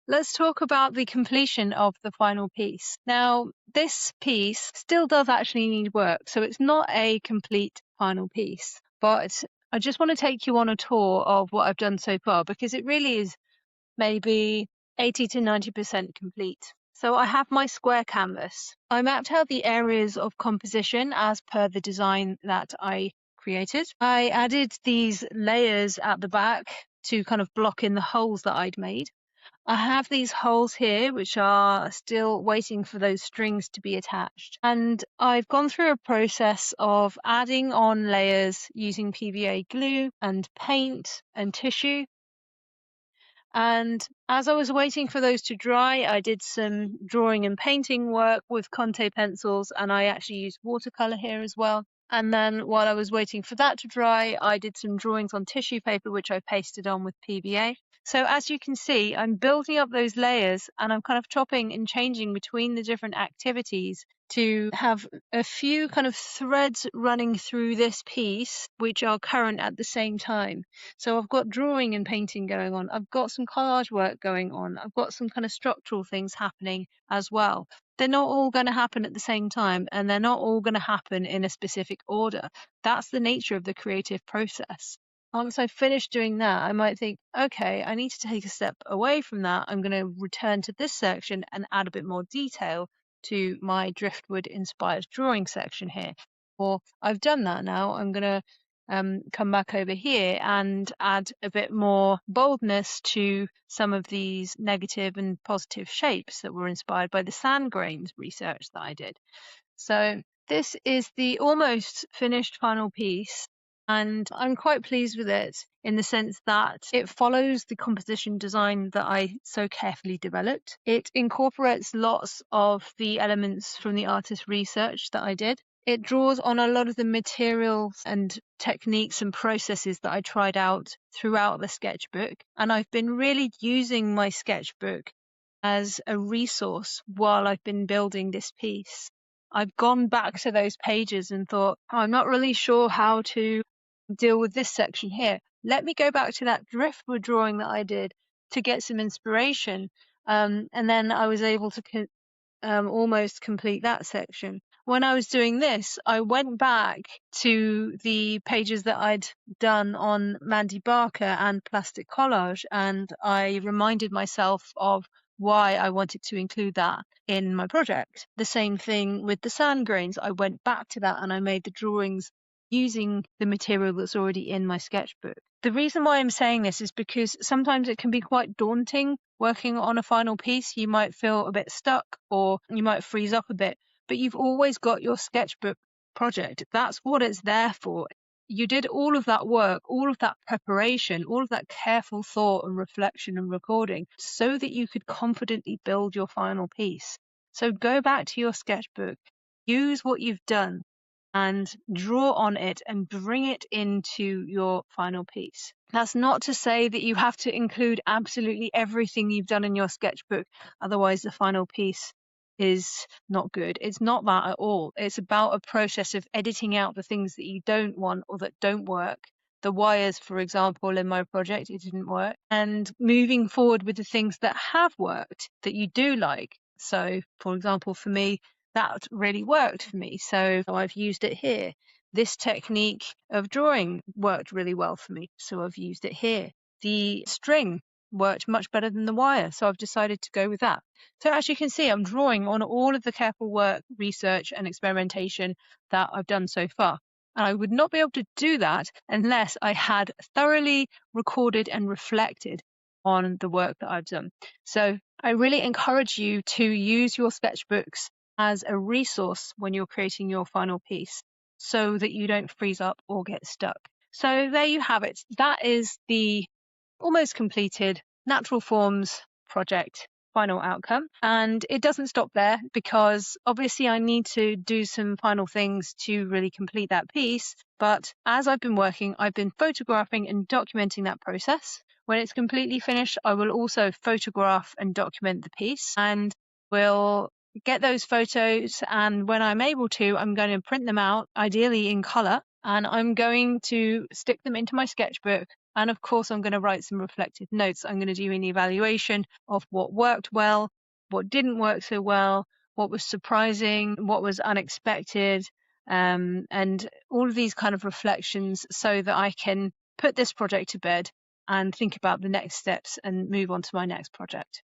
let's talk about the completion of the final piece. Now, this piece still does actually need work, so it's not a complete final piece, but I just want to take you on a tour of what I've done so far, because it really is maybe 80 to 90% complete. So I have my square canvas. I mapped out the areas of composition as per the design that I created. I added these layers at the back to kind of block in the holes that I'd made. I have these holes here which are still waiting for those strings to be attached. And I've gone through a process of adding on layers using PVA glue and paint and tissue. And as I was waiting for those to dry, I did some drawing and painting work with Conte pencils, and I actually used watercolor here as well. And then while I was waiting for that to dry, I did some drawings on tissue paper, which I pasted on with PVA. So as you can see, I'm building up those layers and I'm kind of chopping and changing between the different activities to have a few kind of threads running through this piece, which are current at the same time. So I've got drawing and painting going on. I've got some collage work going on. I've got some kind of structural things happening as well. They're not all going to happen at the same time, and they're not all going to happen in a specific order. That's the nature of the creative process. Once I've finished doing that, I might think, okay, I need to take a step away from that. I'm going to return to this section and add a bit more detail to my driftwood inspired drawing section here. Or I've done that now. I'm going to come back over here and add a bit more boldness to some of these negative and positive shapes that were inspired by the sand grains research that I did. So this is the almost finished final piece, and I'm quite pleased with it in the sense that it follows the composition design that I so carefully developed. It incorporates lots of the elements from the artist research that I did. It draws on a lot of the materials and techniques and processes that I tried out throughout the sketchbook. And I've been really using my sketchbook as a resource while I've been building this piece. I've gone back to those pages and thought, oh, I'm not really sure how to deal with this section here. Let me go back to that driftwood drawing that I did to get some inspiration. And then I was able to almost complete that section. When I was doing this, I went back to the pages that I'd done on Mandy Barker and plastic collage, and I reminded myself of why I wanted to include that in my project. The same thing with the sand grains. I went back to that and I made the drawings using the material that's already in my sketchbook. The reason why I'm saying this is because sometimes it can be quite daunting working on a final piece. You might feel a bit stuck or you might freeze up a bit, but you've always got your sketchbook project. That's what it's there for. You did all of that work, all of that preparation, all of that careful thought and reflection and recording so that you could confidently build your final piece. So go back to your sketchbook, use what you've done and draw on it and bring it into your final piece. That's not to say that you have to include absolutely everything you've done in your sketchbook, otherwise the final piece is not good. It's not that at all. It's about a process of editing out the things that you don't want or that don't work. The wires, for example, in my project, it didn't work. And moving forward with the things that have worked, that you do like. So, for example, for me, that really worked for me. So I've used it here. This technique of drawing worked really well for me. So I've used it here. The string worked much better than the wire. So I've decided to go with that. So as you can see, I'm drawing on all of the careful work, research and experimentation that I've done so far. And I would not be able to do that unless I had thoroughly recorded and reflected on the work that I've done. So I really encourage you to use your sketchbooks as a resource when you're creating your final piece so that you don't freeze up or get stuck. So there you have it. That is the almost completed Natural Forms project final outcome. And it doesn't stop there because obviously I need to do some final things to really complete that piece. But as I've been working, I've been photographing and documenting that process. When it's completely finished, I will also photograph and document the piece and will get those photos, and when I'm able to, I'm going to print them out, ideally in color, and I'm going to stick them into my sketchbook And of course, I'm going to write some reflective notes. I'm going to do an evaluation of what worked well, what didn't work so well, what was surprising, what was unexpected, and all of these kind of reflections so that I can put this project to bed and think about the next steps and move on to my next project.